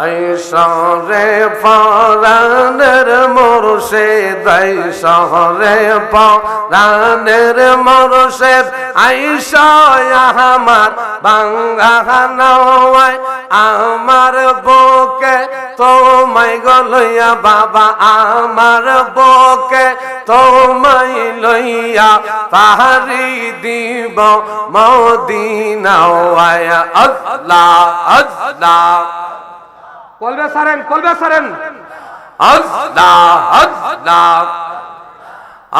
আইসরে পরাণের মুর্শিদ আইসরে পরাণের মুর্শিদ আইসা আমার বাঙ্গা নওয়ায় আমার বুকে তোমায় গলইয়া বাবা আমার বুকে তোমায় লইয়া পাহাড়ি দিব মদিনা আল্লাহ আল্লাহ কলবে সারেন আল্লাহ আল্লাহ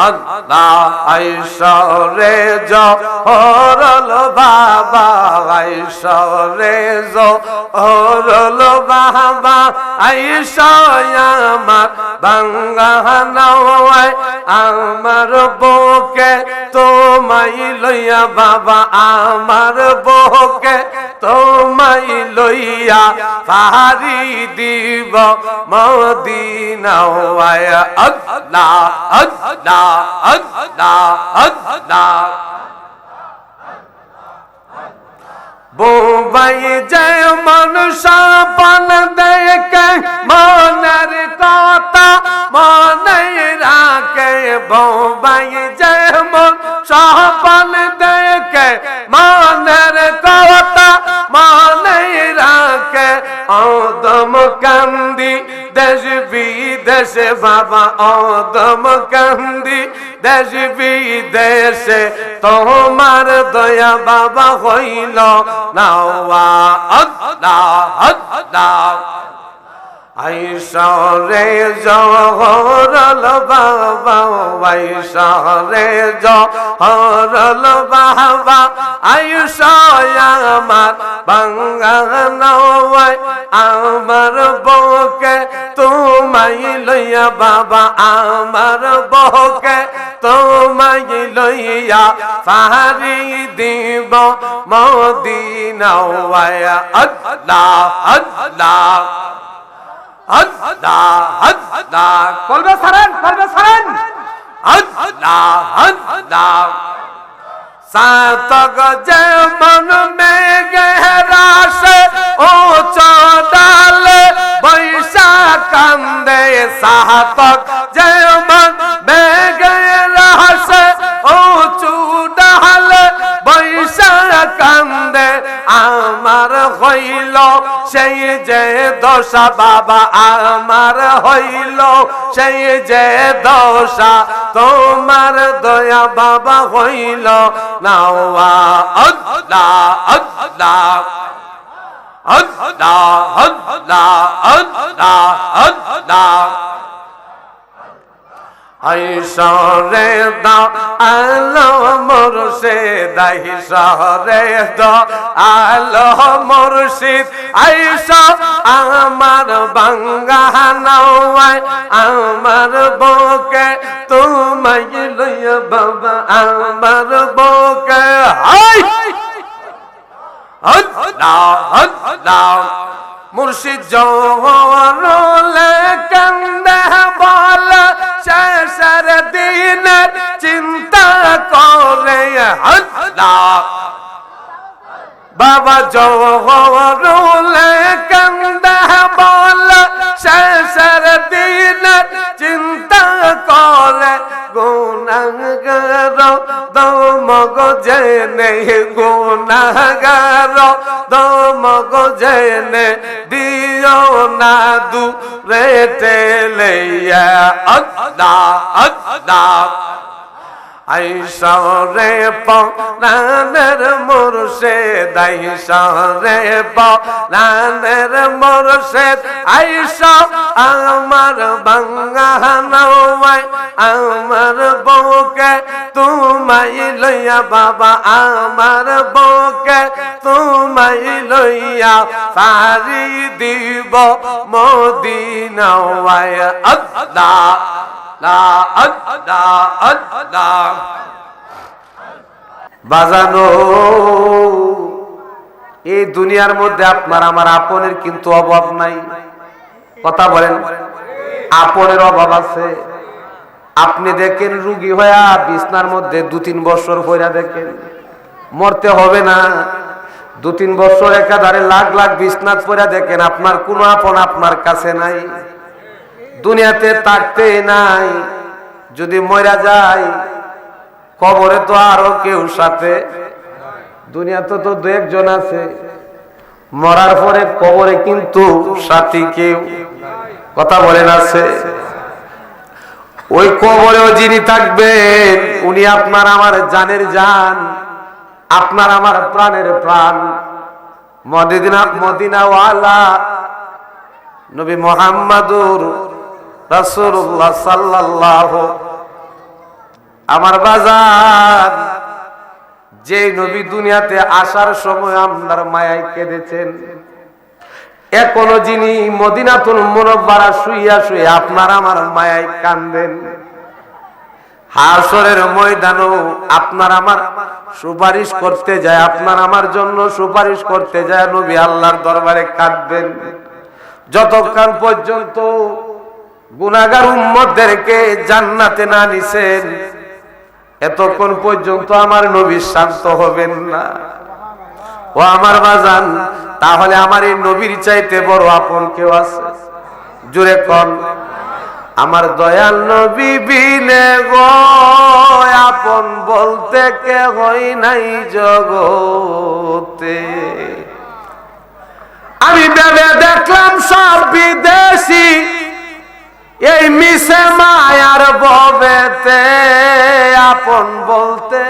আল্লাহ আইসরে জহরল বাবা আইসরে জহরল বাবা আইসা আমার বাঙ্গা নওয়ায় আমার বুকে তোমায় লইয়া বাবা আমার বুকে তোমায় লইয়া পাহাড়ি দিব মদিনা আল্লাহ আল্লাহ আল্লাহ আল্লাহ বোবাই যেমন সপন দেখে মনের কথা মনে রাখে বোবাই যেমন সপন দেখে মনের কথা মনে রাখে অদম কান্দি দেশ বিদেশে বাবা অদম কান্দি দেশ বিদেশে তোমার দয়া বাবা হইল নাওয়া আল্লাহ আল্লাহ আইসরে জহরল বাবা আইসরে জহরল বাবা আইসা আমার বাঙ্গা নওয়ায় আমার বুকে তোমায় লইয়া বাবা আমার বুকে তোমায় লইয়া পাহাড়ি দিব মদিনা আল্লাহ আল্লাহ আল্লাহ আল্লাহ কলবে সারেন আল্লাহ আল্লাহ সাতক যেমন মেঘরাশে ও চড়ালে বৈশা কান্দে সাতক যেমন মেঘরাশে ও চুড়ালে বৈশা কান্দে আমার হইল সেই যে দশা বাবা আমার হইল সেই যে দশা তোমার দয়া বাবা হইল নাওয়া আল্লাহ আল্লাহ আল্লাহ আল্লাহ আল্লাহ আল্লাহ আইসরে দাও আলো মুর্শিদ আইসরে দাও আলো মুর্শিদ আইসা আমার বাঙ্গা নওয়ায় আমার বুকে তোমায় লইয়া বাবা আমার বুকে আল্লাহ আল্লাহ মুর্শিদ জওহরলে কান্দে বল শেষের দিনের চিন্তা করে আল্লাহ বাবা জওহরলে কান্দে বল শেষের দিনের চিন্তা করে গুনাহগার দমগ জেনে গুনাহগার দমগ জেনে দিও না দূরে ঠেলে আল্লাহ আল্লাহ আইসরে পরাণের মুর্শিদ আইসরে পরাণের মুর্শিদ আইসা আমার বাঙ্গা নওয়ায় আমার বুকে তোমায় লইয়া বাবা আমার বুকে তোমায় লইয়া পাহাড়ি দিব মদিনা আল্লাহ বাজানো এই দুনিয়ার মধ্যে আপনার আমার আপনের কিন্তু অভাব নাই। কথা বলেন, আপনের অভাব আছে। আপনি দেখেন রুগী হইয়া বিছনার মধ্যে 2-3 বছর পয়রা দেখেন, মরতে হবে না। 2-3 বছর একাধারে লাখ লাখ বিছনাত পড়ে দেখেন আপনার কোনো আপন আপনার কাছে নাই, দুনিয়াতে থাকতে নাই। যদি মরা যায় কবরে তো আরো কেউ সাথে, দুনিয়াতে তো 2-1 জন আছে, মরার পরে কবরে কিন্তু সাথী কেউ। কথা বলেন আছে? ওই কবরেও যিনি থাকবেন উনি আপনার আমার জানের জান, আপনার আমার প্রাণের প্রাণ, মদিনাওয়ালা নবী মুহাম্মাদুর রাসূলুল্লাহ সাল্লাল্লাহু। আমার বাজার, যে নবী দুনিয়াতে আসার সময় আপনার মায়ায় কেঁদেছেন, এখনো যিনি মদিনাতুল মুনাওয়ারা শুইয়া শুইয়া আপনার আমার মায়ায় কান্দেন, হাসরের ময়দানেও আপনার আমার সুপারিশ করতে যায়, আপনার আমার জন্য সুপারিশ করতে যায় নবী আল্লাহর দরবারে কাঁদবেন। যতক্ষণ পর্যন্ত গুনাহগার উম্মতদেরকে জান্নাতে না নিছেন, এতক্ষণ পর্যন্ত আমার নবী শান্ত হবেন না। ও আমার বাজান, তাহলে আমার এই নবীর চাইতে বড় আপন কেউ আছে? জুড়ে কোন? আমার দয়াল নবী বিনে গো আপন বলতে কে হই নাই জগতে। আমি ভেবে দেখলাম সব বিদেশি, এই মিশে মায়ার ববেতে আপন বলতে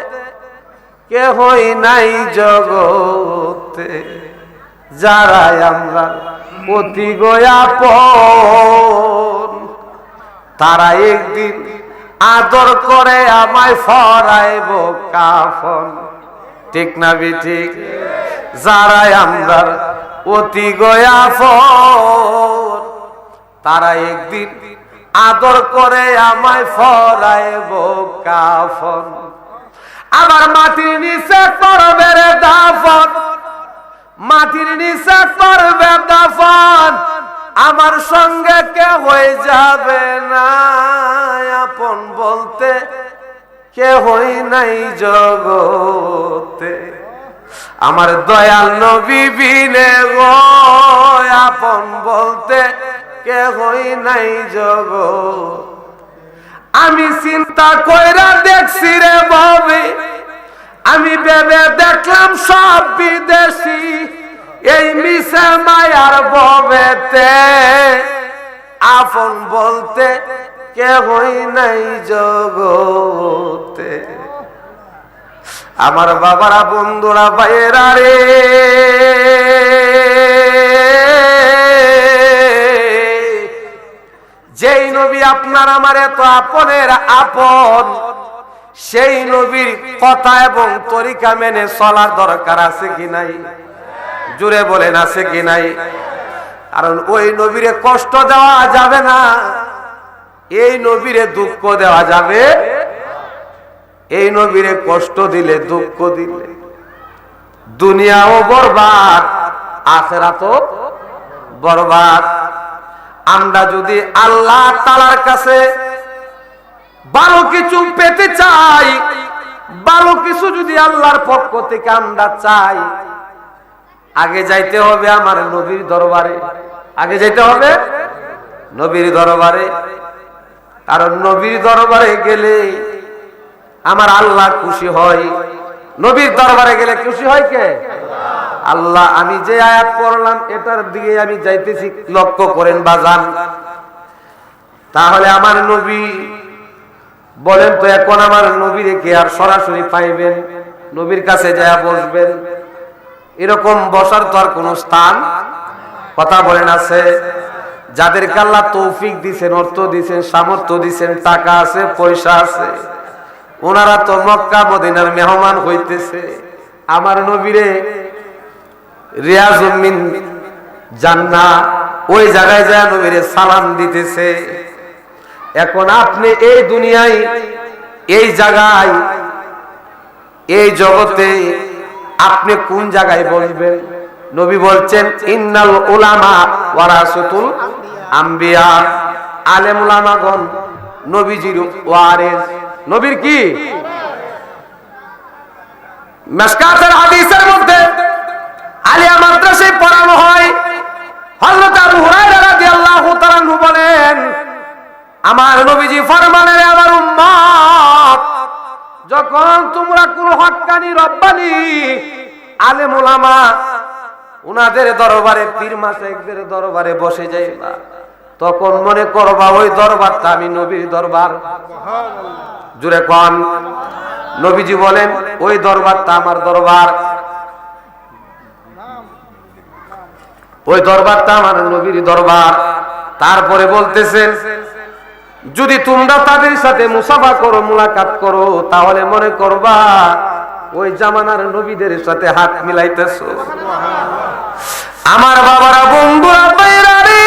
কে হই নাই জগতে। যারা আমরা অতি গোয়াপন, তারা একদিন আদর করে আমায় ফরাইব কাফন। ঠিক না ঠিক? যারা আমরা অতি গোয়াপন, তারা একদিন আদর করে আমায় ফরাইব কাফন। আবার মাটির নিচে করবে রে দাফন, মাটির নিচে করবে দাফন, আমার সঙ্গে কে হয়ে যাবে না আপন বলতে কে হই নাই জগতে। আমার দয়াল নবী বিনে গো আপন বলতে কে হই নাই জগৎ। আমি চিন্তা কইরা দেখছি রে ববে, আমি ভেবে দেখলাম সব বিদেশি, এই মিশে মায়ার ববেতে আপন বলতে কে হই নাই জগতে। আমার বাবারা, বন্ধুরা, ভাইয়েরা রে, যেই নবী আপনার আমার এত আপনের আপন, সেই নবীর কথা এবং তরিকা মেনে চলার দরকার আছে কি নাই? জুড়ে বলেন আছে কি নাই? কারণ ওই নবীরে কষ্ট দেওয়া যাবে না, এই নবীরে দুঃখ দেওয়া যাবে। এই নবীরে কষ্ট দিলে, দুঃখ দিলে দুনিয়াও বরবাদ, আখিরাতও বরবাদ। আমরা যদি আল্লাহ তাআলার কাছে ভালো কিছু পেতে চাই, ভালো কিছু যদি আল্লাহর পক্ষ থেকে আমরা চাই, আগে যাইতে হবে আমার নবীর দরবারে, আগে যাইতে হবে নবীর দরবারে। কারণ নবীর দরবারে গেলে আমার আল্লাহ খুশি হয়। নবীর দরবারে গেলে খুশি হয় কে? আল্লাহ। আমি যে আয়াত পড়লাম এটার দিকে আমি যাইতেছি, লক্ষ্য করেন বাজান। তাহলে আমার নবী বলেন তো, এখন আমার নবীরে কে আর সরাসরি পাইবেন? নবীর কাছে যায় বসবেন, এরকম বসার তো আর কোন স্থান, কথা বলেন, আছে? যাদেরকে আল্লাহ তৌফিক দিছেন, অর্থ দিছেন, সামর্থ্য দিছেন, টাকা আছে, পয়সা আছে, ওনারা তো মক্কা মদিনার মেহমান হইতেছে, আমার নবীরে রিয়াজুম মিন জান্নাহ ওই জায়গায় যায় নবীরে সালাম দিতেছে। এখন আপনি এই দুনিয়ায়, এই জায়গায়, এই জগতে আপনি কোন জায়গায় বলবেন? নবী বলছেন ইন্নাল উলামা ওয়ারাসাতুল আম্বিয়া, আলেম উলামাগণ নবীজির ওয়ারিস। নবীর কি? মিশকাতের হাদিসের মধ্যে আলিয়া মাদ্রাসায় পড়ানো হয়। হযরত আবু হুরায়রা রাদিয়াল্লাহু তাআলা আনহু বলেন, আমার নবীজি ফরমানের আমার উম্মত, যখন তোমরা কোন হক্কানি রব্বানি আলেম ওলামা উনাদের দরবারে পীর মাশায়েখদের দরবারে বসে যাইবা, তখন মনে করবা ওই দরবারটা আমি নবীর দরবার। জুড়ে কোন নবীজি বলেন ওই দরবারটা আমার দরবার, ওই দরবারটা আমার নবীর দরবার। তারপরে বলতেছেন, যদি তোমরা তাদের সাথে মুসাফা করো, মুলাকাত করো, তাহলে মনে করবা ওই জামানার নবীদের সাথে হাত মিলাইতেছো। আমার বাবারা, বন্ধুরা, ভাইরা রে,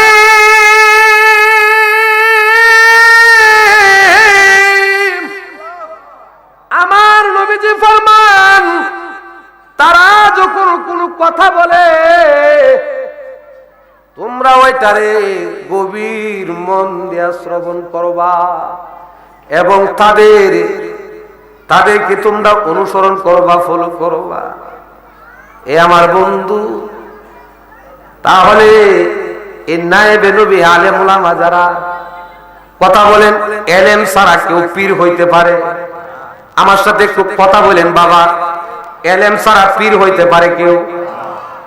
আমার নবীজি ফরমান, তারা যখন কোনো কথা বলে তোমরা ওইটারে গভীর মন দিয়া শ্রবণ করবা এবং তাদেরকে তোমরা অনুসরণ করবা, ফলো করবা। এ আমার বন্ধু, তাহলে এই নায়েবে নবী আলেম ওলামা যারা কথা বলেন, এলেম ছাড়া কেউ পীর হইতে পারে? আমার সাথে একটু কথা বলেন বাবা, এলেম ছাড়া পীর হইতে পারে কেউ?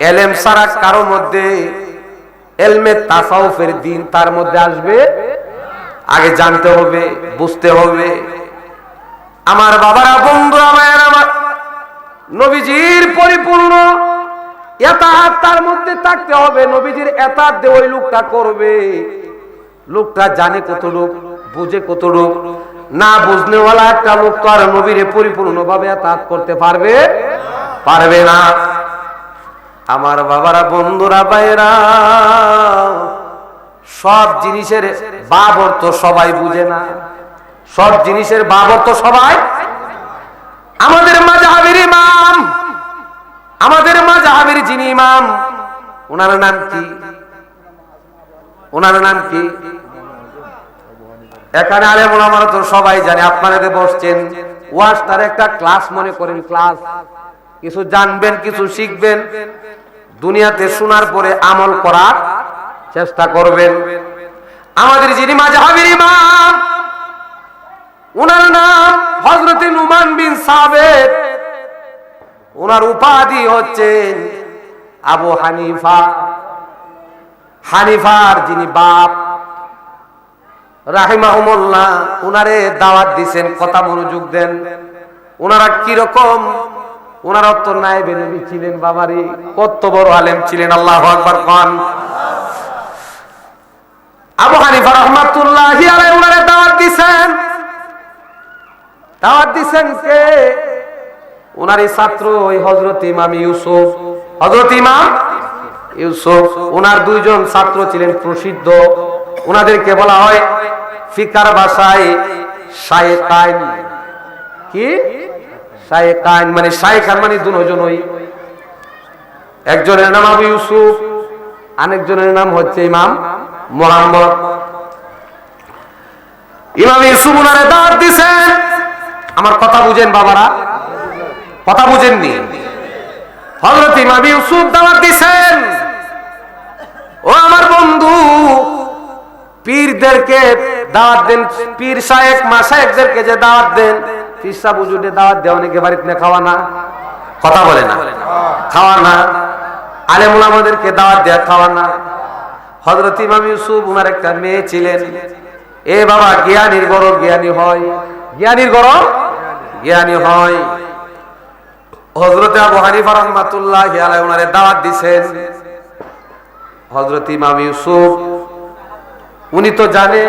এলেম ছাড়া কারো মধ্যে এলমে তাসাউফের দিন তার মধ্যে আসবে? আগে জানতে হবে, বুঝতে হবে। আমার বাবারা, বন্ধুরা, মায়ের, আমার নবীজির পরিপূর্ণ এতাআত তার মধ্যে থাকতে হবে। নবীজির এতাআত দিয়ে ওই লোকটা করবে, লোকটা জানে কতটুক, বুঝে কতটুক। না বুঝনেওয়ালা একটা লোক তো আর নবীরে পরিপূর্ণভাবে এতাআত করতে পারবে? পারবে না। আমার বাবারা, বন্ধুরা, ভাইরা, সব জিনিসের বাবর তো সবাই বুঝে না, সব জিনিসের বাবর তো সবাই। আমাদের মাযহাবের ইমাম, আমাদের মাযহাবের যিনি ইমাম, ওনার নাম কি? ওনার নাম কি? এখানে আলেম ওলামারা তো সবাই জানে। আপনারা বসছেন, ওয়াজটার একটা ক্লাস মনে করেন, ক্লাস। কিছু জানবেন, কিছু শিখবেন, দুনিয়াতে শোনার পরে আমল করার চেষ্টা করবেন। আমাদের যিনি মাযহাবের ইমাম, ওনার নাম হযরত নুমান বিন সাবিত। ওনার উপাধি হচ্ছেন আবু হানিফা। হানিফার যিনি বাপ রাহিমাহুমুল্লাহ, ওনারে দাওয়াত দিবেন, কথা মনোযোগ দেন। ওনারা কি রকম? ওনারা তো নায়েবে নবী ছিলেন বাবারে, কত বড় আলেম ছিলেন। আল্লাহু আকবার কোন। আবু হানিফা রাহমাতুল্লাহি আলাইহি ওনারে দাওয়াত দিবেন। দাওয়াত দিবেন কে? ওনারই ছাত্র ওই হযরত ইমাম ইউসুফ। হযরত ইমাম ইউসুফ, ওনার দুইজন ছাত্র ছিলেন প্রসিদ্ধ। ওনাদেরকে বলা হয় ফিকার ভাষায় শায়েখাইন। কি? শায়েখাইন মানে শায়েখান মানে দুজনই। একজনের নাম আবু ইউসুফ, আরেকজনের নাম হচ্ছে ইমাম মুহাম্মদ। ইমাম ইউসুফ ওনারে দাওয়াত দিবেন। আমার কথা বুঝেন বাবারা, কথা বুঝেননি? হযরত ইমাম ইউসুফ দাওয়াত দিবেন, ও আমার বন্ধু, পীরদেরকে দাওয়াত দেন, পীর শায়েখ মাশায়েখদেরকে যে দাওয়াত দেন, পীর সাহেব হুজুরদের দাওয়াত দেওয়া অনেকে বাড়িতে না খাওয়া না, কথা বলে না, খাওয়া না। আলেম ওলামাদেরকে দাওয়াত দেয়া, খাওয়া না। হযরত ইমাম ইউসুফ ওনার একটা মেয়ে ছিলেন। এ বাবা, জ্ঞানীর বড় জ্ঞানী হয়, জ্ঞানীর বড় জ্ঞানী হয়। হযরত আবু হানিফা রাহমাতুল্লাহি আলাইহি ওনারে দাওয়াত দিবেন। হযরত ইমাম ইউসুফ উনি তো জানে,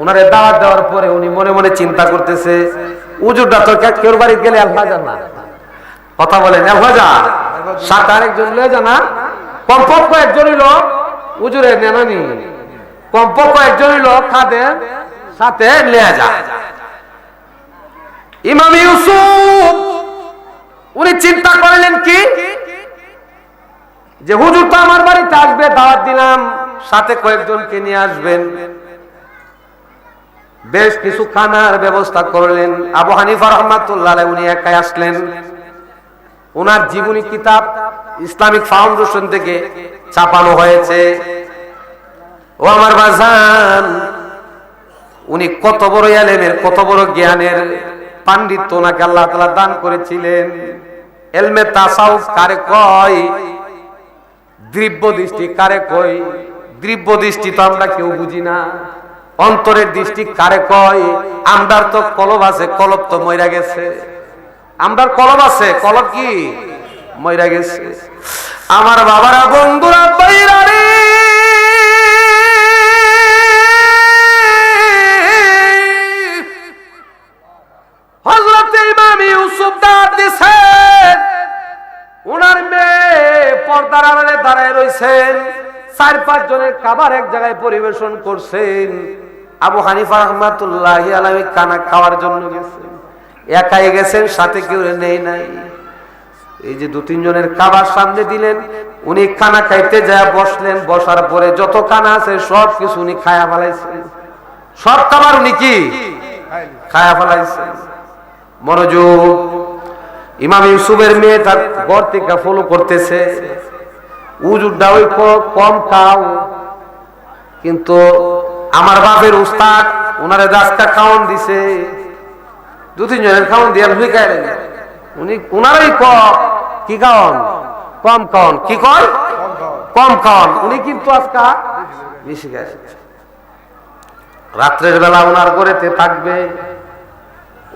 ওনারে দাওয়াত দেওয়ার পরে উনি মনে মনে চিন্তা করতেছে, হুজুরটা তো কেউ বাড়ি গেলে আলফাজা না, কথা বলেন, আলফাজা সাথে আরেকজন লয়ে জানা, কমপক্ষ একজনই লোক হুজুরের নেনানি, কমপক্ষ একজনই লোক খাদের সাথে লয়ে যা। ইমাম ইউসুফ উনি চিন্তা করলেন কি, যে হুজুর তো আমার বাড়িতে আসবে, দাওয়াত দিলাম, সাথে কয়েকজনকে নিয়ে আসবেন। বেশ কিছু খানার ব্যবস্থা করলেন। আবু হানিফা রাহমাতুল্লাহ আলাইহি উনি একাই আসলেন। ওনার জীবনী কিতাব ইসলামিক ফাউন্ডেশন থেকে ছাপানো হয়েছে। ও আমার বাজান, উনি কত বড় এলেমের, কত বড় জ্ঞানের পাণ্ডিত্য ওনাকে আল্লাহ তাআলা দান করেছিলেন। এলমে তাসাউফ কারে কয়? দিব্য দৃষ্টি কারে কয়? দিব্য দৃষ্টি তো আমরা কেউ বুঝি না। অন্তরের দৃষ্টি কারে কয়? আমরার তো কলব আছে, কলব তো মইরা গেছে। আমরার কলব আছে, কলব কি মইরা গেছে। আমার বাবারা, বন্ধুরা, বাইরা রে, হযরত ইমাম ইউসুফ দাঁত দিছেন, ওনার মেয়ে পর্দার আড়ালে দাঁড়ায় রইছেন। 4-5 জনের খাবার এক জায়গায় পরিবেশন করছেন। আবু হানিফা রাহমাতুল্লাহি আলাইহি খানা খাওয়ার জন্য গেছেন, একাই গেছেন, সাথে কেউ নেই নাই। এই যে 2-3 জনের খাবার সামনে দিলেন, উনি খানা খাইতে যায় বসলেন। বসার পরে যত খানা আছে সব কিছু উনি খায়া ফেলাইছেন। সব খাবার উনি কি খায়া ফেলাইছেন। মনোযোগ, ইমাম ইউসুফের মেয়ে তার ঘর থেকে ফলো করতেছে, উজুরটা ওই কম খাও, কিন্তু আমার বাপের উস্তাদ ওনারে রাস্তা খাওয়ান দিছে। 2-3 জনের খাওয়ান দিয়ে উনি ওনারাই কি খাওয়ান? কম খাওয়ান। কি কয়? কম খাওয়ান। উনি কিন্তু আজকা বেশি খায়। রাত্রের বেলা ওনার ঘরেতে থাকবে,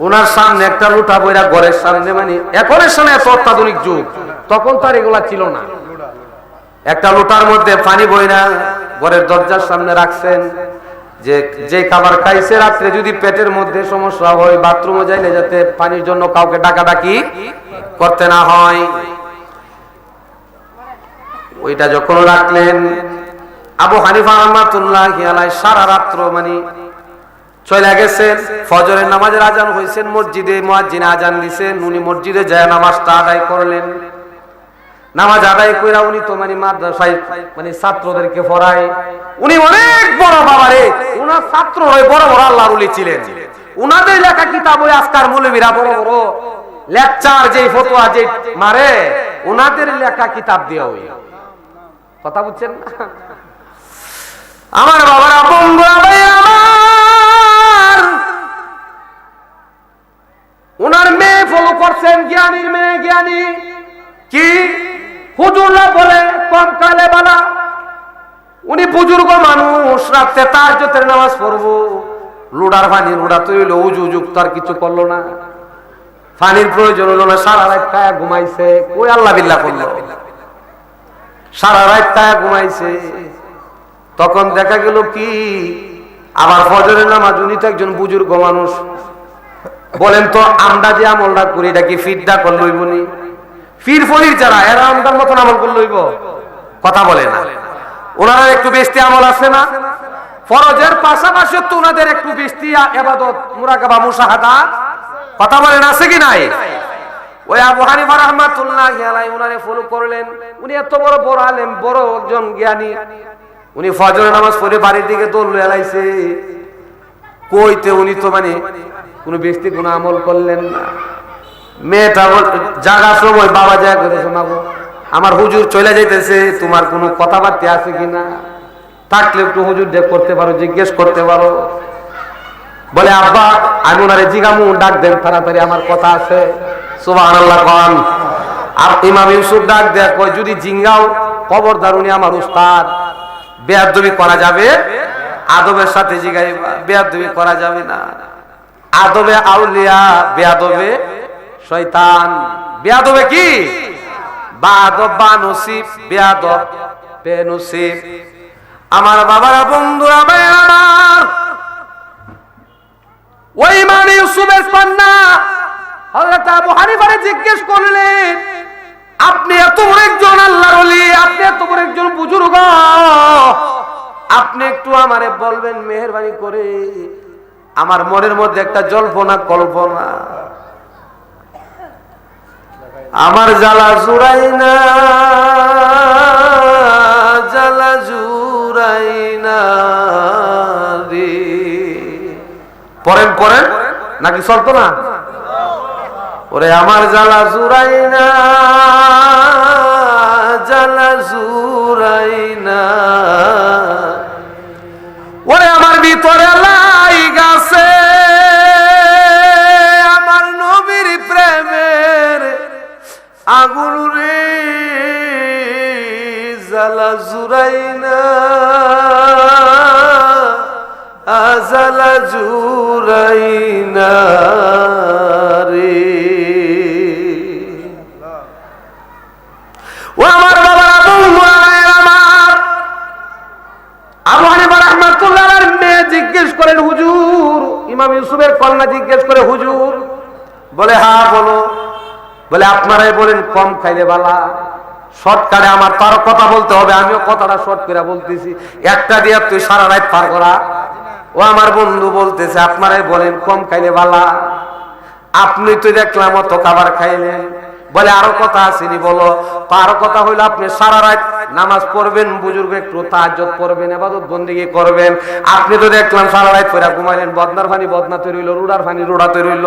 ওনার সামনে একটা লুটা বইরা ঘরের সামনে, মানে এখনের সামনে এত অত্যাধুনিক যুগ, তখন তার এগুলা ছিল না। একটা লোটার মধ্যে পানি বইরা ঘরের দরজার সামনে রাখছেন। যে খাবার খাইছে রাত্রে যদি পেটের মধ্যে সমস্যা হয়, বাথরুমে যাইলে যাতে পানির জন্য কাউকে ডাকাডাকি করতে না হয়, ওইটা যখন রাখলেন, আবু হানিফা রাহমাতুল্লাহি আলাইহি সারা রাত্র মানে চলে গেছেন। ফজরের নামাজের আজান হইছেন, মসজিদে মুয়াজ্জিন আজান দিছেন, উনি মসজিদে যায় নামাজটা আদায় করলেন। নামাজ আদায় কইরা উনি তো মানে মাদ্রাসায় মানে ছাত্রদেরকে পড়ায়। উনি অনেক বড় বাবারে, উনার ছাত্র হয়ে বড় বড় আল্লাহর ওলি ছিলেন। উনাদের লেখা কিতাব ওই আজকার মৌলবীরা বড় বড় লেকচার যে ফতোয়া যে মারে, উনাদের লেখা কিতাব দিয়া ওই কথা বুঝছেন না? আমার বাবারা, বন্ধুরা, ভাই আমার, উনার মেয়ে ফলো করছেন, জ্ঞানীর মেয়ে, জ্ঞানী কি হুজুররা বলে কম কালে বালা। উনি বুজুর্গ মানুষ, রাতে তাহাজ্জুদের নামাজ পড়বো, লুডার পানি লুডা তৈল, উজু যুক্ত আর কিছু করলো না, পানির প্রয়োজন হলো না, সারা রাত খায়া ঘুমাইছে। ওই আল্লাহ বিল্লাহ করলো, সারা রাত খায়া ঘুমাইছে। তখন দেখা গেল কি, আবার ফজরের নামাজ, উনি তো একজন বুজুর্গ মানুষ, বলেন তো আমরা যে আমলটা করি এটা কি ফিরদা করল হইবনি? ফির ফরির যারা এরা আমদার মতন আমল করল হইব? কথা বলে না। ওনারা একটু বেশি আমল আছে না? ফরজের পাশাপাশি তো ওনাদের একটু বেশি ইবাদত, মুরাকাবা, মুশাহাদাত, কথা বলেন আছে কি নাই? ওই আবু হানিফা রাহমাতুল্লাহি আলাইহি উনারে ফলো করলেন। উনি এত বড় বড় আলেম, বড় একজন জ্ঞানী। উনি ফজরের নামাজ পড়ে বাড়ির দিকে দৌড় এলাইছে। কইতে উনি তো মানে কোনো বেশি কোনো আমল করলেন না। মেয়েটা জাগার সময় বাবা যা করে, শোনাবো আমার হুজুর চলে যাইতেছে, তোমার কোনো কথাবার্তা আছে কিনা, থাকলে একটু হুজুর দেখ করতে পারো, জিজ্ঞেস করতে পারো। বলে আব্বা আমি ওনারে জিগামু, ডাক দেন তাড়াতাড়ি, আমার কথা আছে। সুবহানাল্লাহ কোন। আর ইমাম ইউসুফ ডাক দেয়া কয়, যদি জিঙ্গাও খবরদার, উনি আমার উস্তাদ, বেয়াদবি করা যাবে, আদবের সাথে জিগাইবা, বেয়াদবি করা যাবে না। আদবে আউলিয়া, বেয়াদবে শয়তান। বেয়াদবে কি? বাদব বানসিব, বেয়াদব বেনসিব। আমার বাবারা, বন্ধুরা, ভাই আমার, ওই ইমাম ইউসুফের কন্যা হযরত আবু হানিফারে জিজ্ঞেস করলেন, আপনি এত বড় একজন আল্লাহর ওলি, আপনি এত বড় একজন বুজুর্গ, আপনি একটু আমারে বলবেন মেহেরবানি করে, আমার মনের মধ্যে একটা জল্পনা কল্পনা, আমার জ্বালা জুড়াই না, জ্বালা জুড়াই না রে। পড়েন পড়েন নাকি চলতো না? ওরে আমার জ্বালা জুড়াই না, জ্বালা জুড়াই না, ওরে আমার ভিতরে লাই গাছে আমার নবীর প্রেমের আগুন রে, জ্বালা জুড়াই না, জ্বালা জুড়াই না রে। ও আমার বাবারা, আমার আবু হানিফা রাহমাতুল্লাহর মেয়ে জিজ্ঞেস করেন, হুজুর, ইমাম ইউসুফের কন্যা জিজ্ঞেস করে, হুজুর, বলে হ্যাঁ বলো। বলে আপনারাই বলেন কম খাইলে বালা। শর্টকাটে আমার তার কথা বলতে হবে, আমিও কথাটা শর্ট করে বলতেছি, একটা দিয়ে তুই সারা রাত পার করা। ও আমার বন্ধু বলতেছে আপনারাই বলেন কম খাইলে বালা। আপনি তো দেখলাম অত খাবার খাইলেন। বলে আরো কথা আসেনি, বলো। তো আরো কথা হইলো আপনি সারা রাত নামাজ পড়বেন, বুজুর্গ একটু তাহাজ্জুদ পড়বেন, ইবাদত বন্দেগী করবেন। আপনি তো দেখলাম সারা রাত পড়া ঘুমাইলেন, বদনার পানি বদনাতে রইল, রুড়ার পানি রুড়াতে রইল।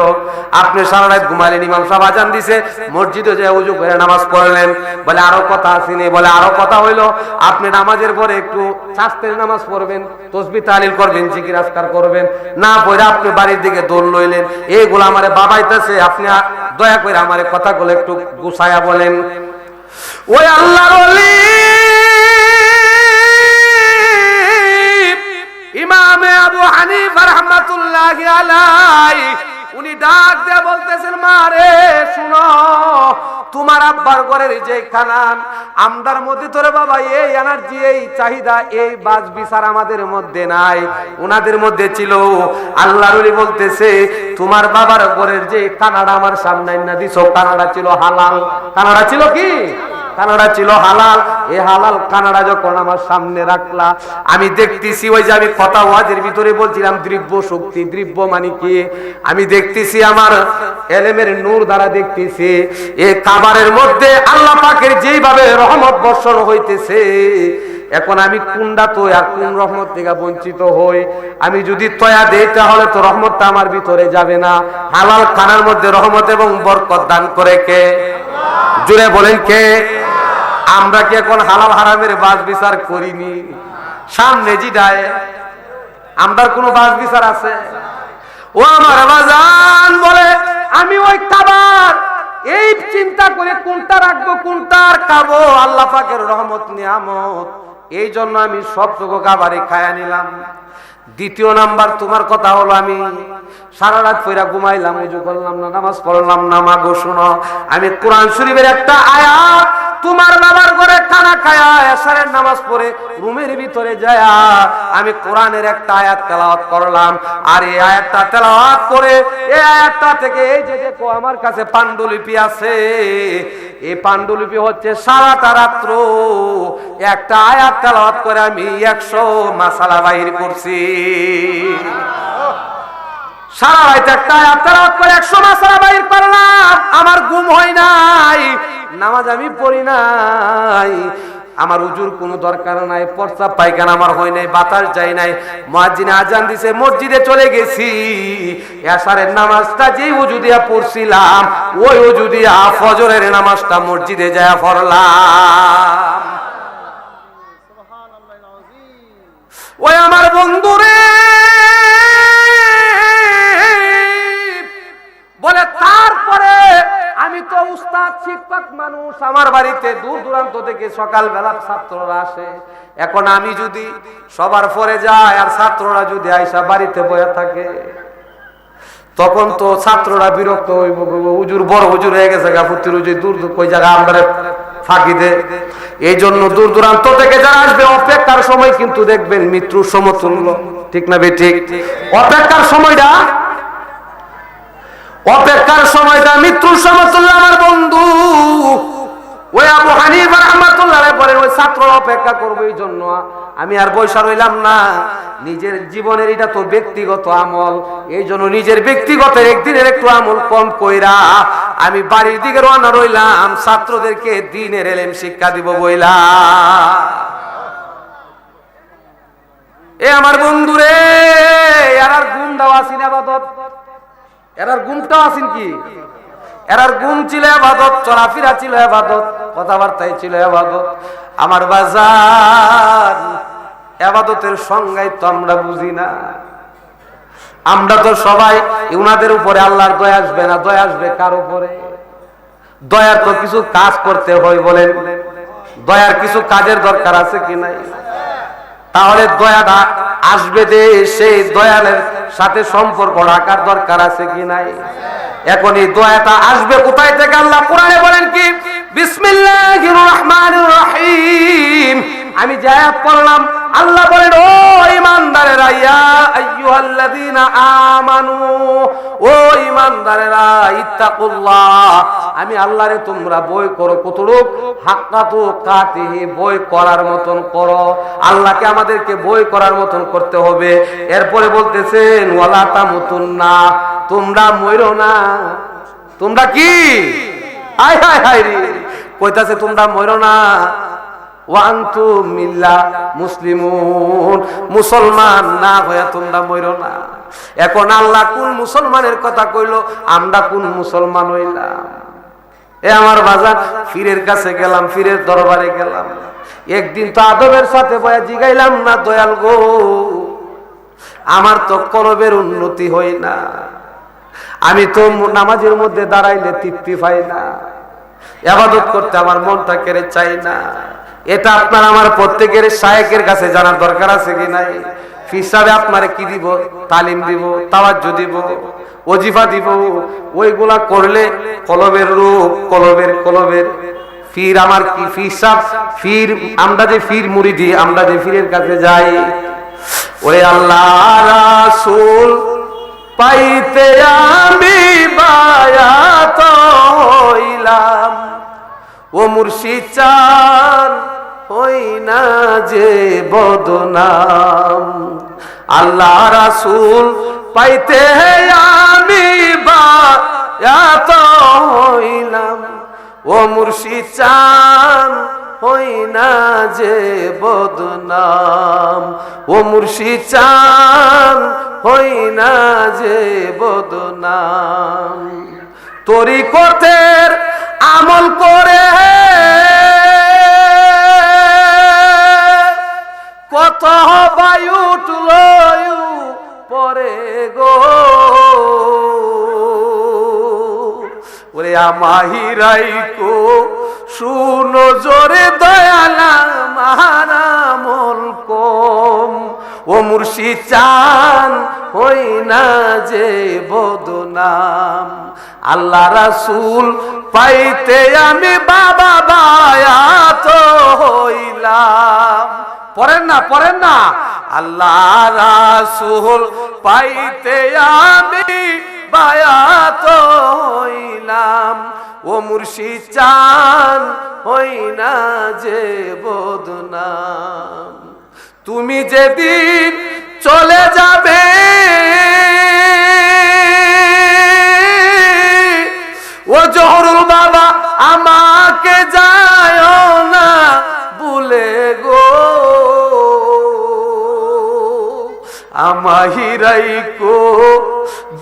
আপনি সারা রাত ঘুমাইলেন, ইমাম সাহেব আজান দিছে, মসজিদে যে উজু করে নামাজ পড়লেন। বলে আরো কথা আসেনি। বলে আরো কথা হইলো আপনি নামাজের পরে একটু চাস্তের নামাজ পড়বেন, তাসবিহ তাহলিল করবেন, জিকির আজকার করবেন। না পড়ে আপনি বাড়ির দিকে দৌড় লইলেন। এইগুলো আমারে বাবাইতেছে, আপনি দয়া করে আমারে কথাগুলো একটু গুছায়া বলেন। ওই আল্লাহর ওলি ইমামে আবু হানিফা রাহমাতুল্লাহি আলাইহি উনি ডাক দিয়ে বলতেছেন, মা রে শুনো, তোমার আব্বার ঘরের যে খানান আমদার মধ্যে তোরে বাবা এই এনার্জি, এই চাহিদা, এই বাজ বিচার আমাদের মধ্যে নাই, ওনাদের মধ্যে ছিল। আল্লাহর ওলি বলতেছে তোমার বাবার ঘরের যে কানাডা আমার সামনে না দিছো, কানাডা ছিল হালাল। কানাডা ছিল কি? কানাডা ছিল হালাল। এই হালাল কানাডা যখন আমার সামনে রাখলা, আমি দেখতেছি, ওই যে আমি কথা ওয়াজের ভিতরে বলছিলাম দ্রব্য শক্তি, দ্রব্য মানে কি, আমি দেখতেছি আমার এলেমের নূর দ্বারা দেখতেছি এই খাবারের মধ্যে আল্লাহ পাকের যেভাবে রহমত বর্ষণ হইতেছে। এখন আমি কোনটা তো আর কোন রহমত থেকে বঞ্চিত হই? আমি যদি তয়া দেই তাহলে তো রহমতটা আমার ভিতরে যাবে না। হালাল খানার মধ্যে রহমত এবং বরকত দান করে কে? জুড়ে বলেন কে? আমরা কি এখন হালাল হারামের বাজ বিচার করিনি? সামনে জিডায় আমরা কোনো বাজ বিচার আছে? ও আমার বাজান বলে আমি ওই খাবার এই চিন্তা করে কোনটা রাখবো, কোনটা খাবো, আল্লাহ পাকের রহমত নিয়ামত, এই জন্য আমি সবটুকু খাবারই খায়া নিলাম। দ্বিতীয় নাম্বার তোমার কথা হলো আমি সারা রাত পয়রা ঘুমাইলাম, ওযু করলাম না, নামাজ পড়লাম না। মা গো শোনো, আমি কোরআন শরীফের একটা আয়াত তোমার বাবার ঘরে খানা খায়া এশারের নামাজ পড়ে রুমের ভিতরে যায়া আমি কোরআনের একটা আয়াত তেলাওয়াত করলাম। আর এই আয়াতটা তেলাওয়াত করে এই আয়াতটা থেকে এই যে দেখো আমার কাছে পাণ্ডুলিপি আছে, এই পাণ্ডুলিপি হচ্ছে সারাটা রাত্র একটা আয়াত তেলাওয়াত করে আমি 100 মাসালা বাহির করছি। সারা রাত একটা আয়াত তেলাওয়াত করে 100 মাসালা বাহির করলাম। আমার ঘুম হয় নাই, নামাজ আমি পড়ি নাই, আমার উজুর কোনো দরকার নাই, প্রস্রাব পায়খানা আমার হয় নাই, বাতাস যায় নাই। মুয়াজ্জিন আজান দিছে, মসজিদে চলে গেছি। এশারের নামাজটা যেই ওযু দিয়া পড়ছিলাম, ওই ওযু দিয়া ফজরের নামাজটা মসজিদে যায় পড়লাম। ওই আমার বন্ধুরে বলে তারপরে আমি তো উস্তাদ শিক্ষক মানুষ, আমার বাড়িতে দূর দূরান্ত থেকে সকালবেলা ছাত্ররা আসে। এখন আমি যদি সবার পরে যাই আর ছাত্ররা যদি আইসা বাড়িতে বসে থাকে, তখন তো ছাত্ররা বিরক্ত হইব, হুজুর বড় হুজুর হয়ে গেছে, গাফুতির হুজুর দূর কই জায়গা আমরা ফাঁকি দে। এই জন্য দূর দূরান্ত থেকে যারা আসবে অপেক্ষার সময় কিন্তু দেখবেন মৃত্যুর সমতুল্য, ঠিক না বেঠিক? অপেক্ষার সময়টা মৃত্যুর সমতুল্য। আমার বন্ধু ওই আবু হানিফা রাহমাতুল্লাহ আলাইহি বলেন ওই ছাত্র অপেক্ষা করবে, এই জন্য আমি আর বৈশা রইলাম না। নিজের জীবনের এটা তো ব্যক্তিগত আমল, এই জন্য নিজের ব্যক্তিগত একদিনের একটু আমল কম কইরা আমি বাড়ির দিকে রওনা রইলাম, ছাত্রদেরকে দ্বীনের ইলম শিক্ষা দিব বইলা। এ আমার বন্ধুরে, এরার গুণ দাও আসিন আবাদত, এরার গুণটাও আসিন কি? এরার গুণ ছিল ইবাদত, চলাফেরা ছিল ইবাদত, কথাবার্তায় ছিল ইবাদত। আমার বাজার, ইবাদতের সংজ্ঞাই তো আমরা বুঝি না। আমরা তো সবাই উনাদের উপরে আল্লাহর দয়া আসবে না, দয়া আসবে কার উপরে? দয়ার তো কিছু কাজ করতে হয়, বলেন দয়ার কিছু কাজের দরকার আছে কি নাই? তাহলে দয়াটা আসবে যে সেই দয়ালের সাথে সম্পর্ক রাখার দরকার আছে কি নাই? এখন এই দয়াটা আসবে কোথায় থেকে? আল্লাহ কোরআনে বলেন কি, বিসমিল্লাহির রহমানির রহিম। আমি যে আয়াত পড়লাম, আল্লাহ বলেন ও ঈমানদারেরা, ইয়া আইয়ুহাল্লাযীনা আমানু, ও ঈমানদারেরা, ইত্তাকুল্লাহ, আমি আল্লাহরে তোমরা ভয় করো। কতটুক? হাক্কা তুকাতিহি, ভয় করার মতন করো। আল্লাহকে আমাদেরকে ভয় করার মতন করতে হবে। এরপরে বলতেছেন ওয়ালা তামুতুন্না, তোমরা মরো না। তোমরা কি? হায় হায় হায় রে, কইতাছে তোমরা মরো না। ওয়ান্তুম মিল্লা মুসলিমুন, মুসলমান না হয়ে তোমরা মরো না। এখন আল্লাহ কোন মুসলমানের কথা কইলো? আমরা কোন মুসলমান হইলাম? এ আমার বাজার, ফিরের কাছে গেলাম, ফিরের দরবারে গেলাম। একদিন তো আদবের সাথে বয়া জিগাইলাম না, দয়াল গো, আমার তো কলবের উন্নতি হয় না, আমি তো নামাজের মধ্যে দাঁড়াইলে তৃপ্তি পাই না, ইবাদত করতে আমার মনটা কেড়ে চাই না। এটা আপনার আমার প্রত্যেকের শায়েখের কাছে জানার দরকার আছে কি নাই? হিসাবে আপনারে কি দিব? তালিম দিব, তাওয়াজ্জু দিব, ওজিফা দিব। ওইগুলা করলে কলবের রূপ, কলবের ফির আমার কি হিসাব? ফির আমরা যে ফির মুরিদি, আমরা যে ফিরের কাছে যাই, ওরে আল্লাহ রাসূল পাইতে আমি বায়াত হইলাম, ও মুর্শিদ চান হই না যে বদনাম। আল্লাহ রাসূল পাইতে আমি বায়াত হইলাম, ও মুর্শিদ চান হই না যে বদনাম, ও মুর্শিদ চান হই না যে বদনাম। তরিকতের আমল করে কত বায়ু তুলয়ু পরে গো, ওরে আমাহিরাইকো শুনো জোরে দয়ালা মারামল কম, ও মুর্শিদ চান হই না যে বদনাম। আল্লাহ রাসূল পাইতে আমি বাবা বায়াত হইলাম। পড়েন না, আল্লাহ রাসূল পাইতে আমি বায়াত হইলাম, ও মুর্শিদ চান হই না যে বদনাম। তুমি যেদিন চলে যাবে ও জহরুল বাবা, আমাকে যায় না ভুলে গো, আমাহিরাইকো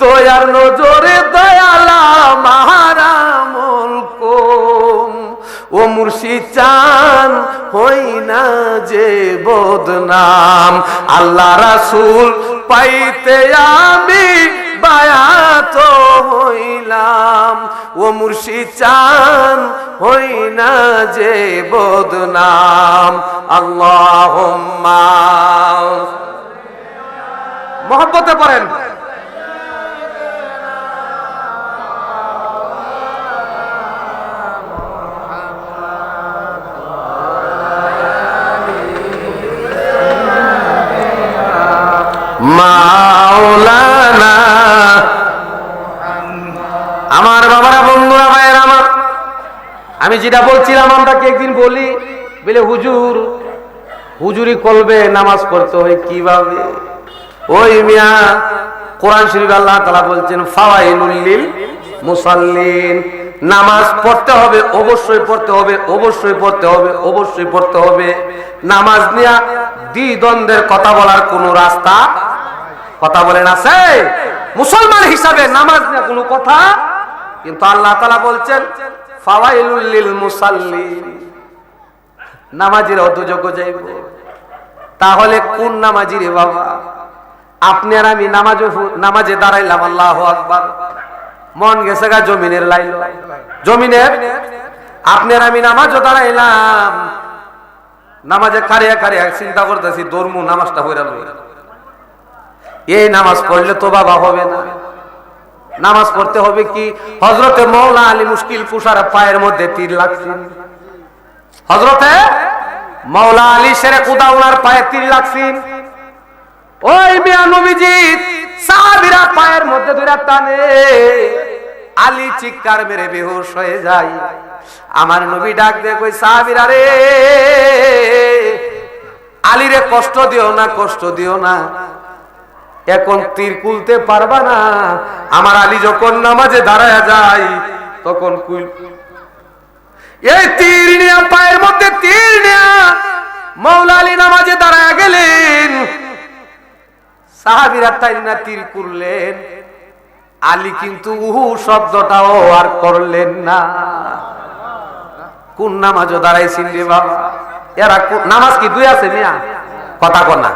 দয়ার নজরে দয়ালা মারামল কম, ও মুর্শিদ চান হই না যে বদনাম। আল্লাহ রাসূল পাইতে আমি বায়াত হইলাম, ও মুর্শিদ চান হই না যে বদনাম। আল্লাহুম্মা মহব্বতে পড়েন। মাওলানা, আমার বাবারা, বন্ধুরা, ভাইয়ের আমার, আমি যেটা বলছিলাম, আমরা কি একদিন বলি বলে হুজুরি কলবে নামাজ পড়তে হয় কিভাবে? ওই মিয়া, কোরআন শরীফ আল্লাহ তাআলা বলছেন ফাওয়াইলুল লিল মুসাল্লিন, নামাজ পড়তে হবে, অবশ্যই পড়তে হবে, অবশ্যই পড়তে হবে, অবশ্যই পড়তে হবে। নামাজ নিয়ে দ্বিদ্বন্দ্বের কথা বলার কোনো রাস্তা, কথা বলেন, আছে? মুসলমান হিসাবে নামাজ নিয়ে কোনো কথা কিন্তু আল্লাহ তাআলা বলছেন ফাওয়াইলুল লিল মুসাল্লিন, নামাজিরা অতযোগ্য যাইব। তাহলে কোন নামাজি রে বাবা? আপনি আর আমি নামাজে দাঁড়াইলাম, আল্লাহু আকবার, মন গেছে গা জমিনের লাইল, জমিনের। আপনি আর আমি নামাজও দাঁড়াইলাম, নামাজে কারিয়া কারিয়া চিন্তা করতেছি দরমু নামাজটা হইরা লই। এই নামাজ পড়লে তো বাবা হবে না। নামাজ পড়তে হবে কি? হযরতে মাওলা আলী মুশকিল কুশার পায়ের মধ্যে তীর লাগছে। হযরতে মাওলা আলী শেরে খুদা ওনার পায়ে তীর লাগছে। ওই মিয়া নবীজি সাহাবীরা পায়ের মধ্যে ধরে টানে, আলী চিৎকার মেরে বেহুশ হয়ে যায়। আমার নবী ডাক দিয়ে কই, সাহাবীরা রে, আলী রে কষ্ট দিও না, কষ্ট দিও না, এখন তীর কুলতে পারবা না। আমার আলী যখন নামাজে দাঁড়ায় যায় তখন কুল, এই তীর নিয়ে, পায়ের মধ্যে তীর নিয়ে মাওলা আলী নামাজে দাঁড়ায় গেলেন। সাহাবীরা তাই না তীর কুললেন, আলী কিন্তু উহু শব্দটাও আর করলেন না। কোন নামাজও দাঁড়াইছেন রে বাবা? এরা নামাজ কি দুই আছে মিয়া? কথা কর না।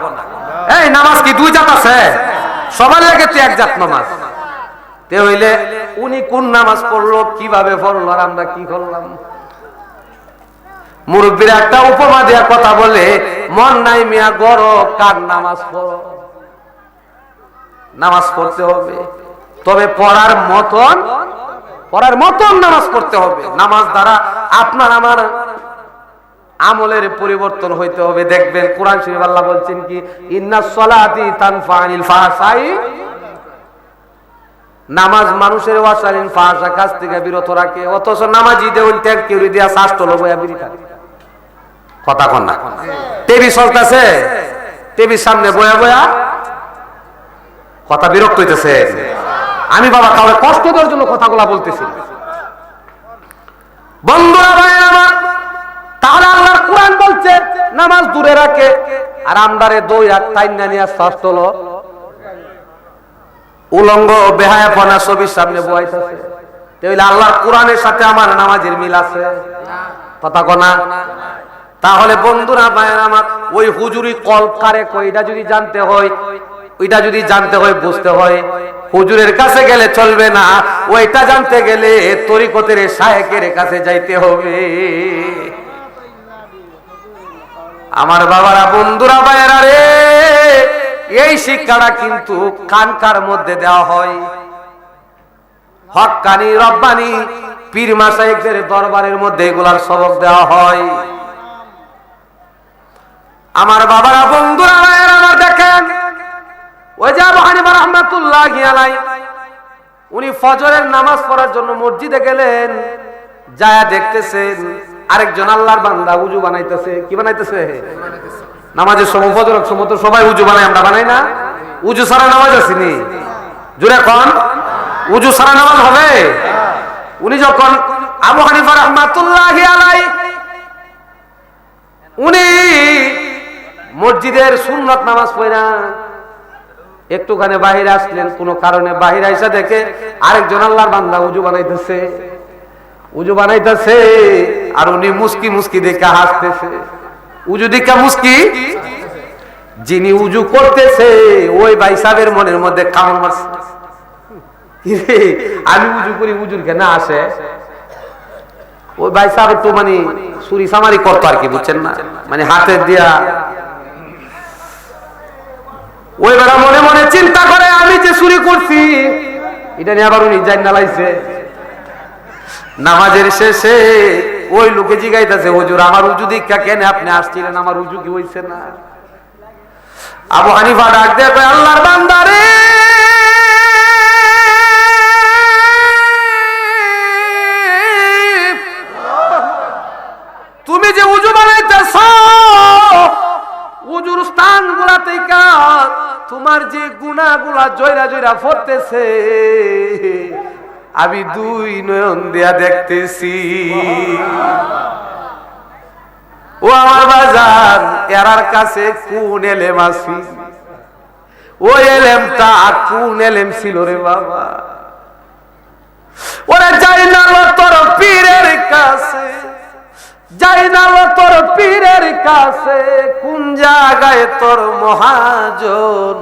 এই নামাজ কি দুই জাত আছে? সবার লাগে তুই এক জাত নামাজ। তে হইলে উনি কোন নামাজ পড়লো, কিভাবে পড়লো, আর আমরা কি করলাম? মুরব্বীরা একটা উপমা দেয়া কথা বলে, মন নাই মিয়া গড়, কার নামাজ পড়ো। নামাজ পড়তে হবে, তবে পড়ার মতন নামাজ পড়তে হবে। নামাজ দ্বারা আপনার আমার আমলের পরিবর্তন হইতে হবে। দেখবেন কোরআন শরীফ আল্লাহ বলছেন কি, ইন্নাস সালাতি তানফা আনিল ফাহশাই, নামাজ মানুষের ওয়াসালিন ফাহশা কাজ থেকে বিরত রাখে। অথচ নামাজি দেউল ত্যাগ কেউ দিয়া শাস্ত্র বইয়া বিড়ি খায়। কথা কন না। টিভি চলতেছে, টিভির সামনে বয়া বয়া কথা, বিরক্ত হইতেছে। আমি বাবা কাউকে কষ্ট দেওয়ার জন্য কথাগুলা বলতেছি। বন্ধুরা ভাই আমার, তাহলে আল্লাহর কোরআন বলছে নামাজ দূরে রাখে, আর আমদারে দুই রাত টাইনা নিয়ে শাস্ত্র হলো উলঙ্গ বেহায়াপনা ছবির সামনে বয়াইতেছে। তাহলে আল্লাহর কোরআনের সাথে আমার নামাজের মিল আছে? কথা কনা। তাহলে বন্ধুরা ভাইয়ের আমার, ওই হুজুরি কল কারে কই, এটা যদি জানতে হয়, ওইটা যদি জানতে হয়, বুঝতে হয়, হুজুরের কাছে গেলে চলবে না। ওইটা জানতে গেলে তরিকতের শায়েখের কাছে যাইতে হবে। আমার বাবারা, বন্ধুরা ভাইয়েরা রে, এই শিক্ষাটা কিন্তু কানকার মধ্যে দেওয়া হয়। হক্কানি রব্বানি পীর মাশায়েখদের দরবারের মধ্যে এগুলার সবক দেওয়া হয়। আমার বাবারা, বন্ধুরা ভাইয়েরা আমার, দেখেন ওই যে আবু হানিফা রাহমাতুল্লাহি আলাইহি, উনি ফজরের নামাজ পড়ার জন্য মসজিদে গেলেন। যায় দেখতেছেন আরেকজন আল্লাহর বান্দা উজু বানাইতেছে। কি বানাইতেছে? নামাজের সময়, ফজরের সময় তো সবাই উজু বানায়, আমরা বানাই না? উজু ছাড়া নামাজ আসেনি? জোরে কোন, উজু ছাড়া নামাজ হবে? উনি যখন আবু হানিফা রাহমাতুল্লাহি আলাইহি, উনি মসজিদের সুন্নত নামাজ পড়া একটুখানে বাহিরে আসলেন, কোন কারণে বাহিরে এসে দেখে আরেকজন আল্লাহর বান্দা উজু বানাইতেছে, আর উনি মুস্কি মুস্কি দেখে হাসতেছে। উজু দেখে মুস্কি, যিনি উজু করতেছে ওই ভাই সাহেবের মনের মধ্যে কামড় মারছে, আমি উজু করি, উজুর কেন আসে? ওই ভাই সাহেব একটু মানে চুরি সামারি করতো আর কি, বুঝছেন না, মানে হাতের দিয়া। ওই বেড়া মনে মনে চিন্তা করে, আমি যে চুরি করছি এটা নিয়ে আবার উনি জান্না লাইছে। নামাজের শেষে ওই লোকে জিগাইতেছে, হুজুর আমার উজু দীক্ষা কেন আপনি আসছিলেন, আমার উজু কি হইছে না? আবু হানিফা ডাক দিয়ে কয়, আল্লাহর বান্দা রে, তুমি যে উজু বানাইতেছ, উজুর স্থান গুলা থেকে তোমার যে গুনাহগুলা জয়রা জয়রা পড়তেছে, আমি দুই নয়ন দিয়া দেখতেছি। ও আমার বাজার, এরার কাছে কোন এলেম আছে? ওই এলেমটা কোন এলেম ছিল রে বাবা? ওরে যাই না তোর পীরের কাছে, যাই না তোর পীরের কাছে, কোন জায়গায় তোর মহাজন?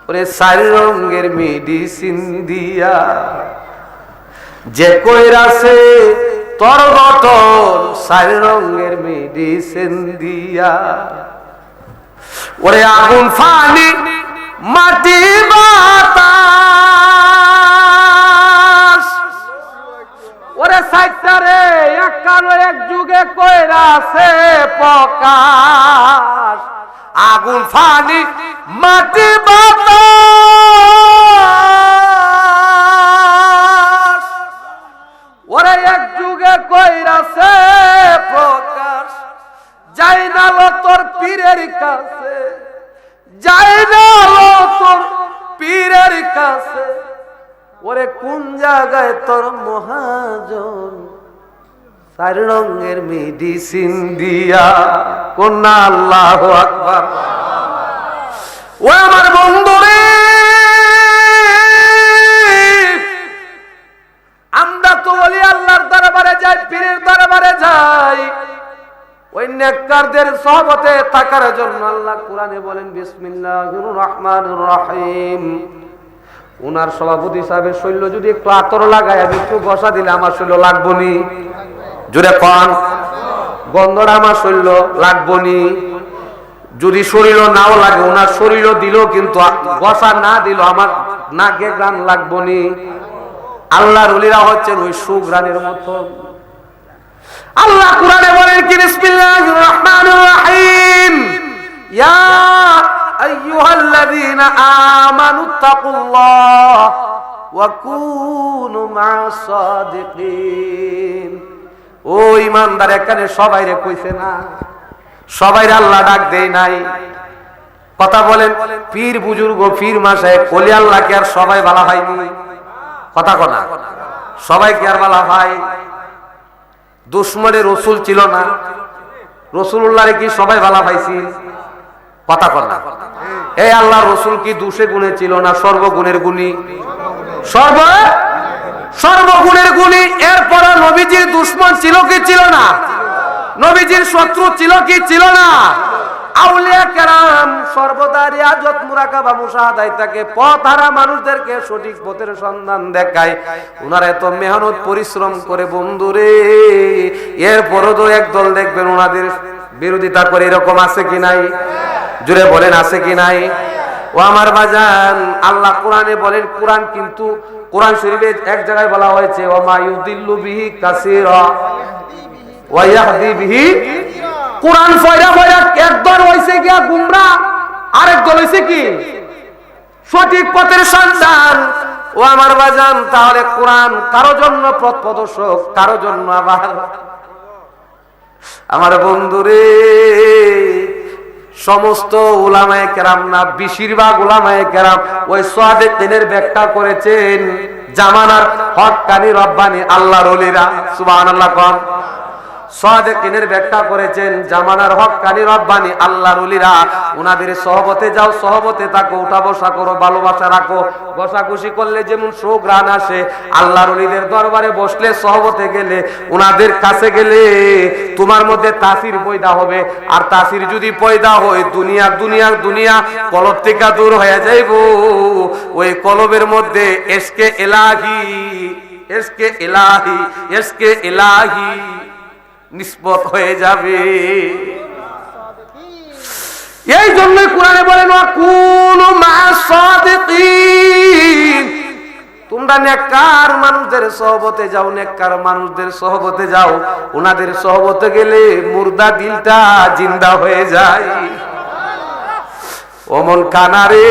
ওরে চার রঙের মেডিসিন দিয়া যে কইরাছে তোর গঠন, চার রঙের মেডিসিন দিয়া। ওরে আগুন ফানি মাটি বাতাস, ওরে সাইটারে একানো এক যুগে কইরাছে প্রকাশ। আগুন ফানি মাটি বাতাস, ওরে এক যুগে কইরাছে প্রকাশ। যাই না তোর পীরের কাছে, যাই না তোর পীরের কাছে, ওরে কোন জায়গায় তোর মহাজন? চার রঙের মেডিসিন দিয়া। কন্যা আল্লাহু আকবার। ও আমার বন্ধুরে, আমরা তো বলি আল্লাহর দরবারে যাই, পীরের দরবারে যাই, ওই নেককারদের সহবতে থাকার জন্য আল্লাহ কোরআনে বলেন বিসমিল্লাহির রহমানির রহিম। উনার সভাপতি সাহেবের শৈল যদি একটু আতর লাগায় একটু ঘষা দিলে আমার শৈল লাগবনি। জোরে কন, গন্ধটা আমার শৈল লাগবনি। যদি শরীর নাও লাগে, ওনার শরীর দিল কিন্তু ঘষা না দিল আমার নাকে গান লাগবনি। আল্লাহর ওলিরা হচ্ছেন ওই সুগ্রানের মতো। আল্লাহ কুরআনে বলেন কি বিসমিল্লাহির রহমানির রহিম, ইয়া আইয়ুহাল্লাযীনা আমানুত্তাকুল্লাহ ওয়া কুনু মা'আস সাদিকিন। ও ঈমানদার, এখানে সবাইরে কইছে না, সবাইরে আল্লাহ ডাক দেই নাই। কথা বলেন, পীর বুজুর্গ পীর মাশায়েখ ওলি আল্লাহকে আর সবাই বলা হয়নি। কথা কনা, সবাইকে আর বলা হয়? দুশমনে রসুল ছিল না, রসুলুল্লাহরে কি সবাই ভালা পাইছি? কথা কনা, এই আল্লাহ রসুল কি দুষে গুণে ছিল না সর্বগুণের গুণী? সর্বগুণের গুণী। এরপর নবীজির দুশমন ছিল কি ছিল না? নবীজির শত্রু ছিল কি ছিল না? আউলিয়া কেরাম সর্বদা রিয়াজত মুরাকাবা মুশাহাদায় থাকে, পথহারা মানুষদেরকে সঠিক পথের সন্ধান দেখায়। ওনারা এত মেহনত পরিশ্রম করে বন্ধুরে, এরপরও তো একদল দেখবেন ওনাদের বিরোধিতা করে। এরকম আছে কি নাই? জুড়ে বলেন আছে কি নাই? ও আমার বাজান, আল্লাহ কোরআনে বলেন, কোরআন কিন্তু কোরআন শরীফে এক জায়গায় বলা হয়েছে ওয়া ইউদিল্লু বিহি কাসীরা ওয়া ইয়াহদি বিহি। কোরআন পয়রা পয়রা একদল হইছে কি গুমরা, আরেক দল হইছে কি সঠিক পথের সন্ধান। ও আমার বাজান, তাহলে কোরআন কারো জন্য পথ প্রদর্শক, কারো জন্য আবার আমার বন্ধুরে সমস্ত উলামায়ে কেরাম না, বেশিরভাগ উলামায়ে কেরাম ওই সাদিকিনের ব্যাখ্যা করেছেন জামানার হক্কানি রব্বানি আল্লাহর ওলিরা। সুবহানাল্লাহ কোন সাদিকিনের ব্যাখ্যা করেছেন জামানার হক্কানি রব্বানি আল্লাহর ওলিরা। উনাদের সহবতে যাও, সহবতে থাকো, উঠা বসা করো, ভালোবাসা রাখো। ঘষাঘষি করলে যেমন সুঘ্রাণ আসে, আল্লাহর ওলিদের দরবারে বসলে, সহবতে গেলে, উনাদের কাছে গেলে তোমার মধ্যে তাসির পয়দা হবে। আর তাসির যদি পয়দা হয়, দুনিয়া কলব থেকে দূর হয়ে যাইব। ওই কলবের মধ্যে এশকে ইলাহি নিসবত হয়ে যাবে। এই জন্যই কোরআনে বলেন ওয়া কুনু মা'আস সাদিকিন। তোমরা নেককার মানুষদের সহবতে যাও, নেককার মানুষদের সহবতে যাও। ওনাদের সহবতে গেলে মুর্দা দিলটা জিন্দা হয়ে যায়। ওমন কানারে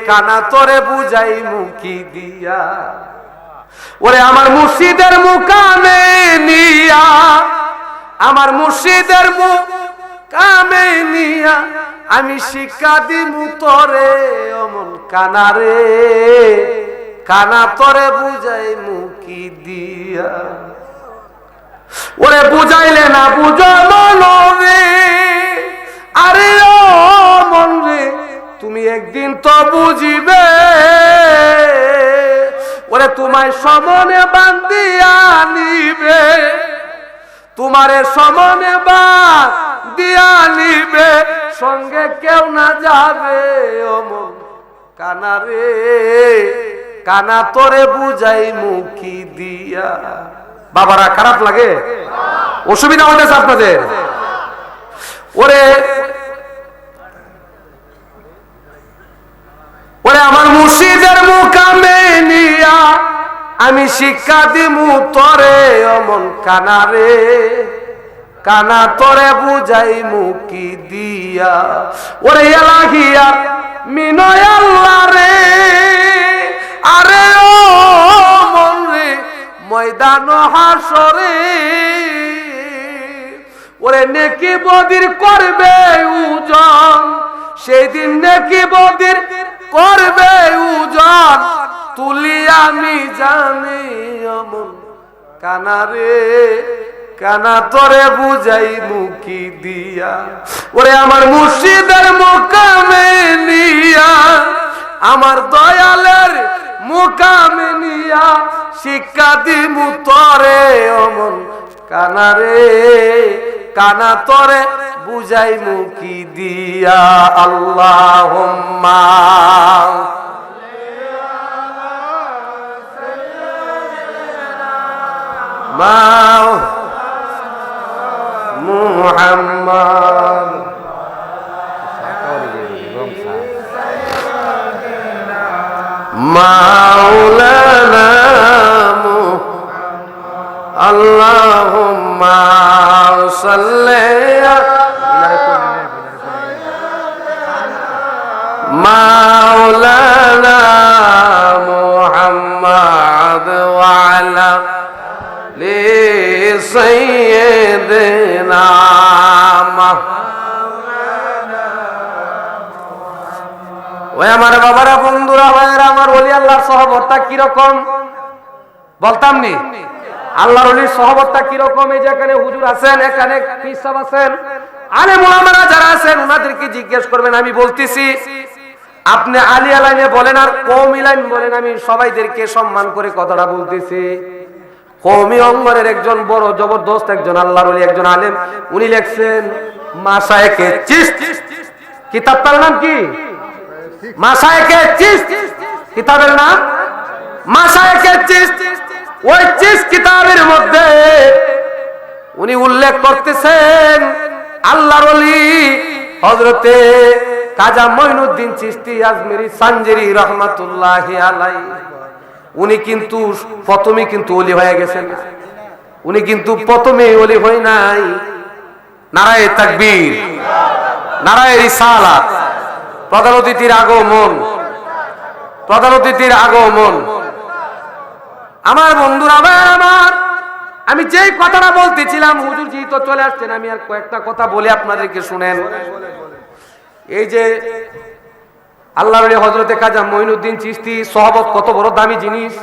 কানা তোরে বুঝাই মুখি দিয়া, ওরে আমার মুর্শিদের মুকামে নিয়া, আমার মুর্শিদের মুকামে নিয়া আমি শিক্ষা দিমু তোরে। অমন কানারে কানা তোরে বুঝাই মুখি দিয়া, ওরে বুঝাইলে না বুঝো মনে। আরে ও মন রে, তুমি একদিন তো বুঝিবে, ওরে তোমায় সমনে বান্ধিয়া নিবে, তোমারে সমনে বান্ধিয়া নিবে, সঙ্গে কেউ না যাবে অমন কানা রে, কানা তোরে বুঝাই মুখি দিয়া। বাবারা খারাপ লাগে? অসুবিধা হতেছে আপনাদের? ওরে ওরে আমার মুর্শিদের মুকামে নিয়া আমি শিক্ষা দিমু তোরে অমন কানা রে, কানা তোরে বুঝাই মুখি দিয়া। ওরে এলাহিয়া মিনয় আল্লাহ রে, আরে ও মন রে ময়দান হাসরে, ওরে নেকি বদির করবে উজন, সেদিন নেকি বদির করবে উজন, তুলি আমি জানি অমন কানা রে, কানা তোরে বুঝাই মুখি দিয়া। ওরে আমার মুর্শিদের মুকামে নিয়া, আমার দয়ালের মুকামে নিয়া শিক্ষা দিমু তোরে অমন কানা রে, কানা তোরে বুঝাই মুখি দিয়া। আল্লাহুম্মা মুহাম্মদ মাওলানা আল্লাহুম্মা সাল্লি মাওলানা মুহাম্মদ ওয়া আলা লি সাইয়্যিদিনা ওই আমার বাবারা, বন্ধুরা, ভাইয়েরা, আমার ওলি আল্লাহর সহবতটা কিরকম বলতাম নি? আল্লাহর ওলির সহবতটা কিরকম? এই যেখানে হুজুর আছেন, এখানে পীর সাহেব আছেন, আলেম ওলামারা যারা আছেন ওনাদেরকে জিজ্ঞেস করবেন। আমি বলতেছি, আপনি আলিয়া লাইনে বলেন আর কওমি লাইন বলেন, আমি সবাইদেরকে সম্মান করে কথাটা বলতেছি। কওমি অঙ্গনের একজন বড় জবরদস্ত একজন আল্লাহর ওলি, একজন আলেম, উনি লিখছেন মাশায়েখে চিশত, কিতাবটার নাম কি? মাশায়েখে চিশত, কিতাবের নাম মাশায়েখে চিশত। ওই চিশত কিতাবের মধ্যে উনি উল্লেখ করতেছেন আল্লাহর ওলি হযরতে কাজা মঈনুদ্দিন চিশতি আজমেরি সানজেরি রহমাতুল্লাহি আলাইহি, উনি কিন্তু প্রথমে কিন্তু ওলি হয়ে গেছেন, উনি কিন্তু প্রথমে ওলি হয় নাই। নারায়ে তাকবীর, নারায়ে রিসালাত। প্রধান অতিথির আগমন, প্রধান অতিথির আগমন। আমার বন্ধুরা, আমার আমি যেই কথাটা বলতেছিলাম, হুজুর জি তো চলে আসছেন, আমি আর কয়েকটা কথা বলে আপনাদেরকে শুনেন। এই যে আল্লাহর ওলি হযরতে কাজা মঈনুদ্দিন চিশতি সহবত কত বড় দামি জিনিস,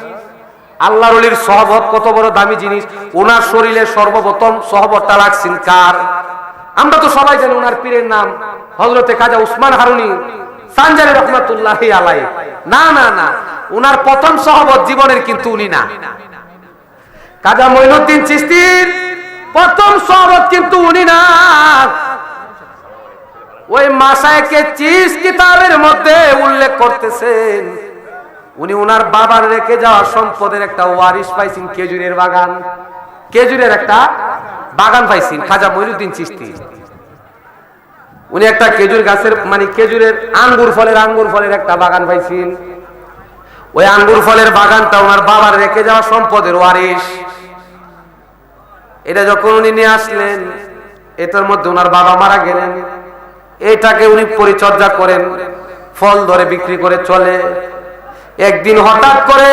আল্লাহর ওলির সহবত কত বড় দামি জিনিস। ওনার শরীরে সর্বপ্রথম সহবতটা লাগছেন কার? আমরা তো সবাই জানি ওনার পীরের নাম হযরতে কাজা উসমান হারুনি সানজারি রহমাতুল্লাহি আলাইহি। না না না, ওনার প্রথম সহবত জীবনের কিন্তু উনি না। কাজা মঈনুদ্দিন চিশতির প্রথম সহবত কিন্তু উনি না। ওই মাশায়েখে চিশত কিতাবের মধ্যে উল্লেখ করতেছেন উনি ওনার বাবার রেখে যাওয়া সম্পদের একটা ওয়ারিশ পাইছেন, খেজুরের বাগান, খেজুরের একটা বাগান পাইছেন খাজা মঈনুদ্দিন চিশতি। উনি একটা খেজুর গাছের মানে খেজুরের আঙ্গুর ফলের একটা বাগান পাইছেন। ওই আঙ্গুর ফলের বাগানটা ওনার বাবার রেখে যাওয়া সম্পদের ওয়ারিশ। এটা যখন উনি নিয়ে আসলেন, এটার মধ্যে ওনার বাবা মারা গেলেন, এটাকে উনি পরিচর্যা করেন, ফল ধরে বিক্রি করে চলে। একদিন হঠাৎ করে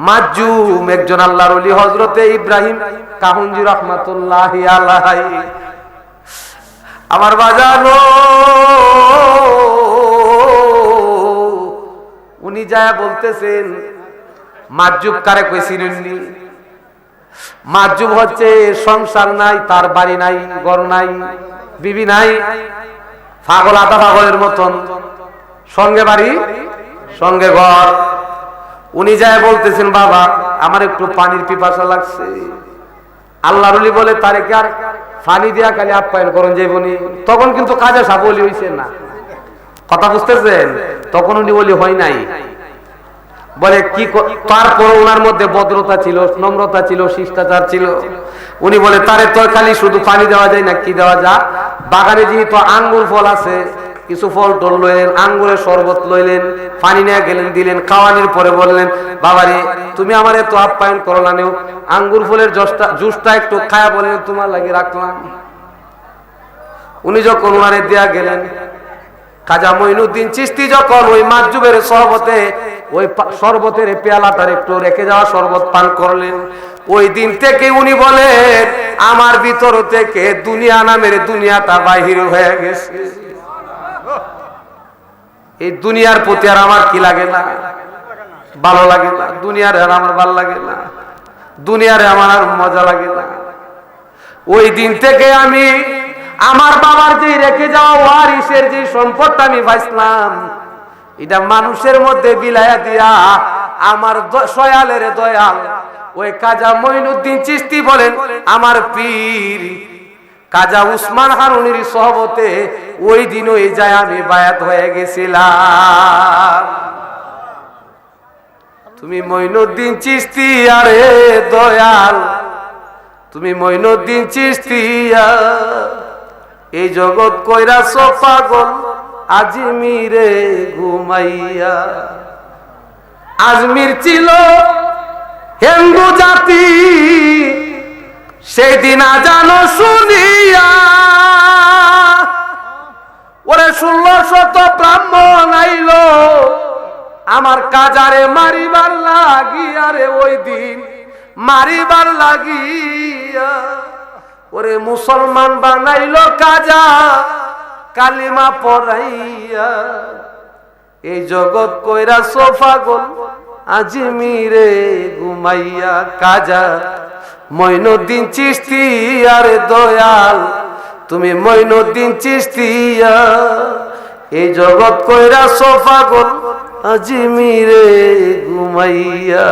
মাজুম একজন আল্লাহর ওলি হযরতে ইব্রাহিম কাহুনজি রাহমাতুল্লাহি আলাইহি, আমার বাজানো, উনি যায় বলতেছেন মাজুব কারে কইছিলেননি? মাজুব হচ্ছে সংসার নাই, তার বাড়ি নাই, ঘর নাই, বিবি নাই, পাগল আধা পাগলের মতন, সঙ্গে বাড়ি সঙ্গে ঘর। উনি যায় বলতেছেন, বাবা আমার একটু পানির পিপাসা লাগছে। আল্লাহর ওলি বলে, তারে কি আর পানি দিয়া খালি আপ্যায়ন করুন যাইবনি? তখন কিন্তু কাজে সাপ ওলি হইছে না, কথা বুঝতেছেন? তখন উনি ওলি হয় নাই। বলে কি, তারপর ওনার মধ্যে ভদ্রতা ছিল, নম্রতা ছিল, শিষ্টাচার ছিল। উনি বলে, তারে তো খালি শুধু পানি দেওয়া যায় না, কি দেওয়া যায়? বাগানে যেহেতু আঙ্গুর ফল আছে, কিছু ফল টল লইলেন, আঙ্গুরের শরবত লইলেন, পানি নিয়ে গেলেন, দিলেন। খাওয়ানোর পরে বললেন, বাবারে তুমি আমার এত আপ্যায়ন করলা নেও, আঙ্গুর ফলের জুসটা একটু খায়া বললেন তোমার লাগে রাখলাম। উনি যখন ওনারে দেয়া গেলেন, খাজা মঈনুদ্দিন চিশতি যখন ওই মাহজুবের শরবতে ওই শরবতের পেয়ালাটার একটু রেখে যাওয়া শরবত পান করলেন, ওই দিন থেকে উনি বলেন, আমার ভিতর থেকে দুনিয়া নামের দুনিয়াটা বাহির হয়ে গেছে। এই দুনিয়ার প্রতি আর আমার কি লাগে না, ভালো লাগে না। দুনিয়ার আর আমার ভালো লাগে না, দুনিয়ারে আমার আর মজা লাগে না। ওই দিন থেকে আমি আমার বাবার যে রেখে যাওয়া ওয়ারিসের যে সম্পদটা আমি পাইছিলাম, এটা মানুষের মধ্যে বিলায়া দিয়া আমার সয়ালের দয়াল ওই খাজা মঈনুদ্দিন চিশতি বলেন, আমার পীর খাজা উসমান হারুনির সহবতে ওই দিন ওই যায় আমি বায়াত হয়ে গেছিলাম। তুমি মঈনুদ্দিন চিশতি আরে দয়াল, তুমি মঈনুদ্দিন চিশতি, এই জগৎ কইরাছ পাগল আজমিরে ঘুমাইয়া। আজমির ছিল হিন্দু জাতি, সেই দিন আজানো শুনিয়া, ওরে 1600 ব্রাহ্মণ আইল আমার কাজারে মারিবার লাগিয়া রে, ওই দিন মারিবার লাগিয়া। ওরে মুসলমান বানাইলো কাজা কালিমা পড়াইয়া, এই জগৎ কইরাছ পাগল আজমিরে ঘুমাইয়া। কাজা মঈনুদ্দিন চিশতি আরে দয়াল, তুমি মঈনুদ্দিন চিশতি, এই জগৎ কইরাছ পাগল আজমিরে ঘুমাইয়া।